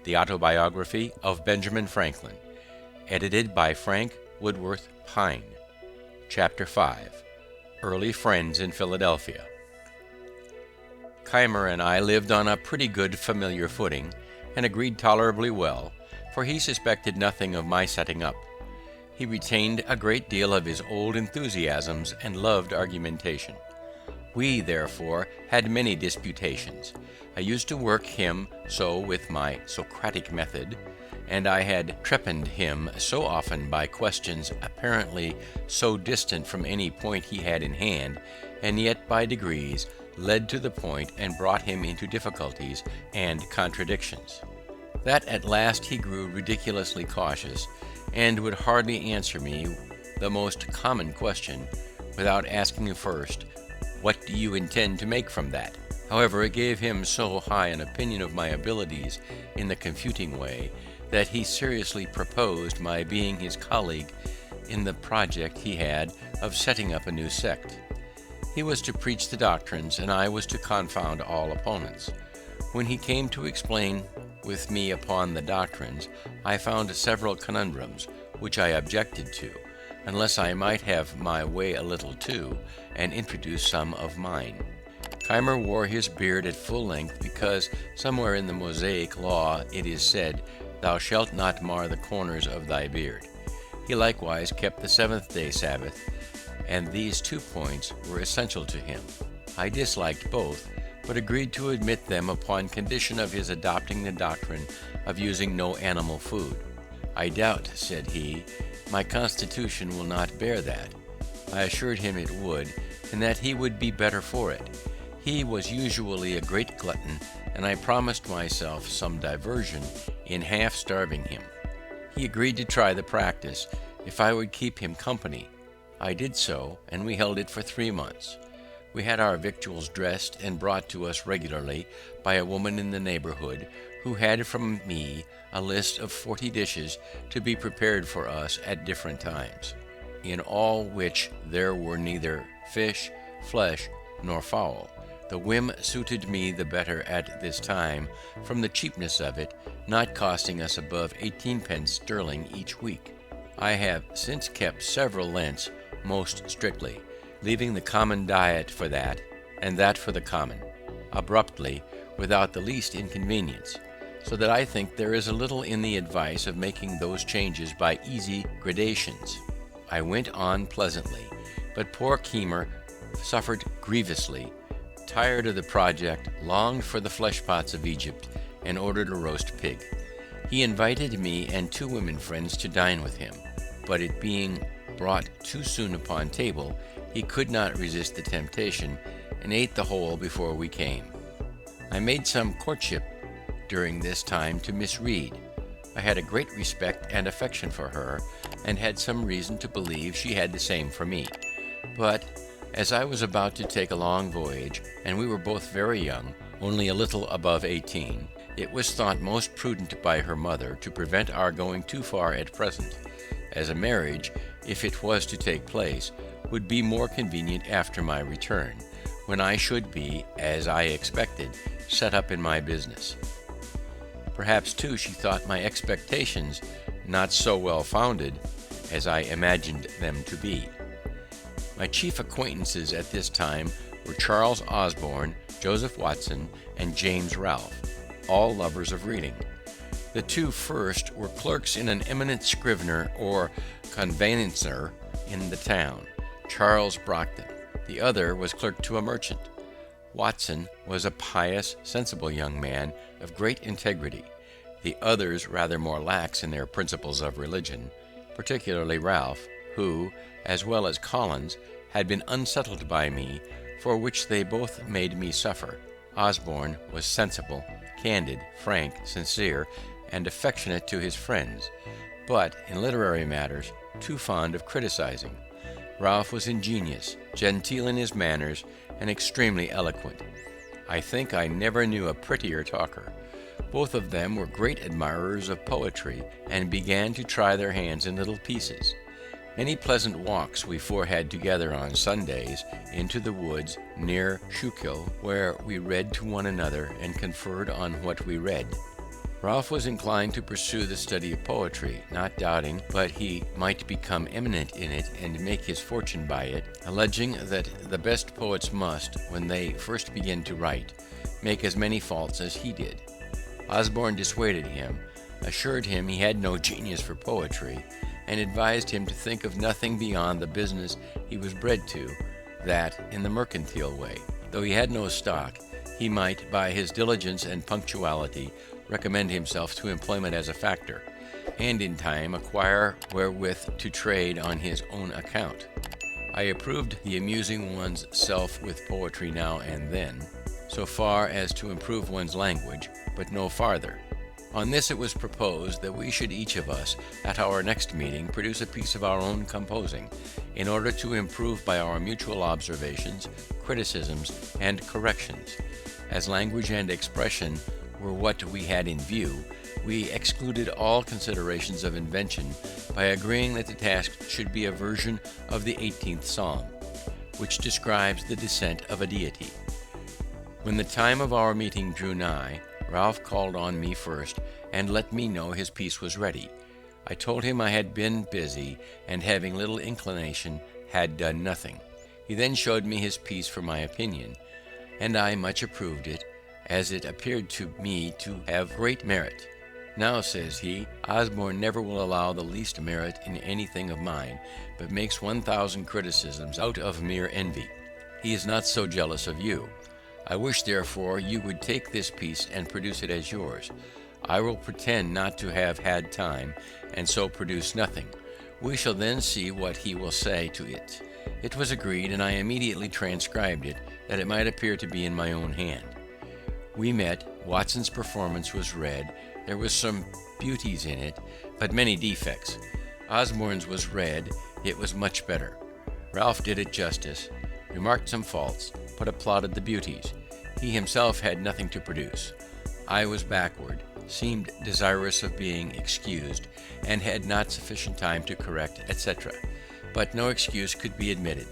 The Autobiography of Benjamin Franklin, edited by Frank Woodworth Pine. Chapter 5. Early Friends in Philadelphia. Keimer and I lived on a pretty good familiar footing, and agreed tolerably well, for he suspected nothing of my setting up. He retained a great deal of his old enthusiasms and loved argumentation. We, therefore, had many disputations. I used to work him so with my Socratic method, and I had trepanned him so often by questions apparently so distant from any point he had in hand, and yet by degrees led to the point and brought him into difficulties and contradictions, that at last he grew ridiculously cautious, and would hardly answer me the most common question without asking first, "What do you intend to make from that?" However, it gave him so high an opinion of my abilities in the confuting way, that he seriously proposed my being his colleague in the project he had of setting up a new sect. He was to preach the doctrines, and I was to confound all opponents. When he came to explain with me upon the doctrines, I found several conundrums, which I objected to, unless I might have my way a little too, and introduce some of mine. Keimer wore his beard at full length, because somewhere in the Mosaic law it is said, "Thou shalt not mar the corners of thy beard." He likewise kept the seventh-day Sabbath, and these 2 points were essential to him. I disliked both, but agreed to admit them upon condition of his adopting the doctrine of using no animal food. "I doubt," said he, "my constitution will not bear that." I assured him it would, and that he would be better for it. He was usually a great glutton, and I promised myself some diversion in half starving him. He agreed to try the practice if I would keep him company. I did so, and we held it for 3 months. We had our victuals dressed and brought to us regularly by a woman in the neighborhood, who had from me a list of 40 dishes to be prepared for us at different times, in all which there were neither fish, flesh, nor fowl. The whim suited me the better at this time, from the cheapness of it, not costing us above 18 sterling each week. I have since kept several Lents most strictly, leaving the common diet for that, and that for the common, abruptly, without the least inconvenience, so that I think there is a little in the advice of making those changes by easy gradations. I went on pleasantly, but poor Keimer suffered grievously, tired of the project, longed for the flesh pots of Egypt, and ordered a roast pig. He invited me and 2 women friends to dine with him, but it being brought too soon upon table, he could not resist the temptation, and ate the whole before we came. I made some courtship during this time to Miss Reed. I had a great respect and affection for her, and had some reason to believe she had the same for me. But as I was about to take a long voyage, and we were both very young, only a little above 18, it was thought most prudent by her mother to prevent our going too far at present, as a marriage, if it was to take place, would be more convenient after my return, when I should be, as I expected, set up in my business. Perhaps, too, she thought my expectations not so well founded as I imagined them to be. My chief acquaintances at this time were Charles Osborne, Joseph Watson, and James Ralph, all lovers of reading. The 2 first were clerks in an eminent scrivener or conveyancer in the town, Charles Brockton. The other was clerk to a merchant. Watson was a pious, sensible young man of great integrity. The others rather more lax in their principles of religion, particularly Ralph, who, as well as Collins, had been unsettled by me, for which they both made me suffer. Osborne was sensible, candid, frank, sincere, and affectionate to his friends, but in literary matters too fond of criticizing. Ralph was ingenious, genteel in his manners, and extremely eloquent. I think I never knew a prettier talker. Both of them were great admirers of poetry, and began to try their hands in little pieces. Many pleasant walks we 4 had together on Sundays into the woods near Schuylkill, where we read to one another and conferred on what we read. Ralph was inclined to pursue the study of poetry, not doubting but he might become eminent in it and make his fortune by it, alleging that the best poets must, when they first begin to write, make as many faults as he did. Osborne dissuaded him, assured him he had no genius for poetry, and advised him to think of nothing beyond the business he was bred to, that in the mercantile way. Though he had no stock, he might, by his diligence and punctuality, recommend himself to employment as a factor, and in time acquire wherewith to trade on his own account. I approved the amusing one's self with poetry now and then, so far as to improve one's language, but no farther. On this it was proposed that we should each of us, at our next meeting, produce a piece of our own composing, in order to improve by our mutual observations, criticisms, and corrections. As language and expression were what we had in view, we excluded all considerations of invention by agreeing that the task should be a version of the 18th Psalm, which describes the descent of a deity. When the time of our meeting drew nigh, Ralph called on me first and let me know his piece was ready. I told him I had been busy and, having little inclination, had done nothing. He then showed me his piece for my opinion, and I much approved it, as it appeared to me to have great merit. Now, says he, Osborne never will allow the least merit in anything of mine, but makes 1,000 criticisms out of mere envy. He is not so jealous of you. I wish, therefore, you would take this piece and produce it as yours. I will pretend not to have had time, and so produce nothing. We shall then see what he will say to it. It was agreed, and I immediately transcribed it, that it might appear to be in my own hand. We met. Watson's performance was read. There was some beauties in it, but many defects. Osborne's was read. It was much better. Ralph did it justice, remarked some faults, but applauded the beauties. He himself had nothing to produce. I was backward, seemed desirous of being excused, and had not sufficient time to correct, etc. But no excuse could be admitted.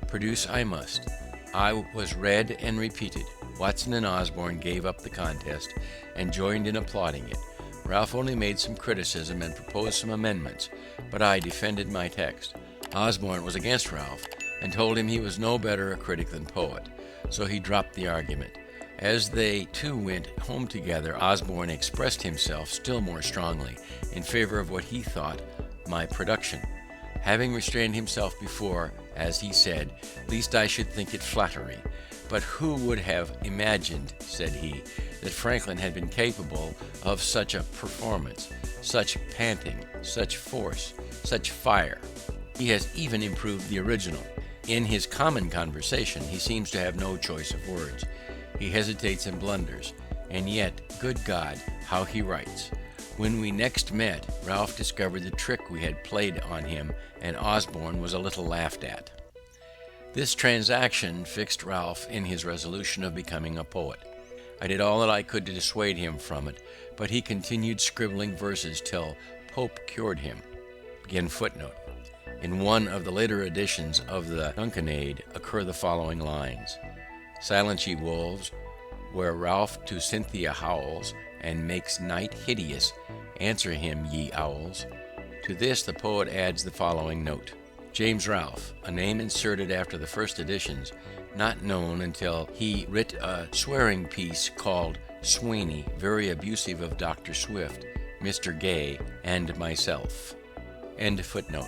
Produce I must. I was read and repeated. Watson and Osborne gave up the contest and joined in applauding it. Ralph only made some criticism and proposed some amendments, but I defended my text. Osborne was against Ralph and told him he was no better a critic than poet, so he dropped the argument. As they two went home together, Osborne expressed himself still more strongly in favor of what he thought my production, having restrained himself before, as he said, lest I should think it flattery. But who would have imagined, said he, that Franklin had been capable of such a performance, such panting, such force, such fire? He has even improved the original. In his common conversation, he seems to have no choice of words. He hesitates and blunders, and yet, good God, how he writes. When we next met, Ralph discovered the trick we had played on him, and Osborne was a little laughed at. This transaction fixed Ralph in his resolution of becoming a poet. I did all that I could to dissuade him from it, but he continued scribbling verses till Pope cured him. Begin footnote. In one of the later editions of the Dunciad occur the following lines: Silence, ye wolves, where Ralph to Cynthia howls, and makes night hideous, answer him, ye owls. To this the poet adds the following note: James Ralph, a name inserted after the first editions, not known until he writ a swearing piece called Swaney, very abusive of Dr. Swift, Mr. Gay, and myself. End footnote.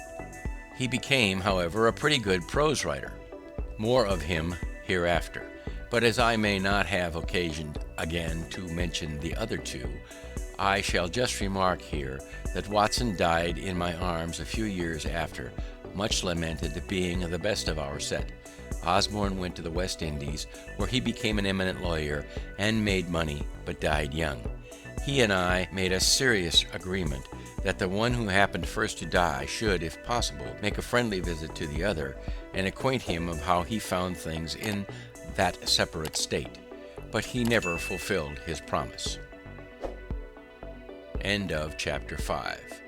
He became, however, a pretty good prose writer. More of him hereafter. But as I may not have occasion again to mention the other two, I shall just remark here that Watson died in my arms a few years after, much lamented, being the best of our set. Osborne went to the West Indies, where he became an eminent lawyer and made money, but died young. He and I made a serious agreement that the one who happened first to die should, if possible, make a friendly visit to the other and acquaint him of how he found things in that separate state. But he never fulfilled his promise. End of chapter 5.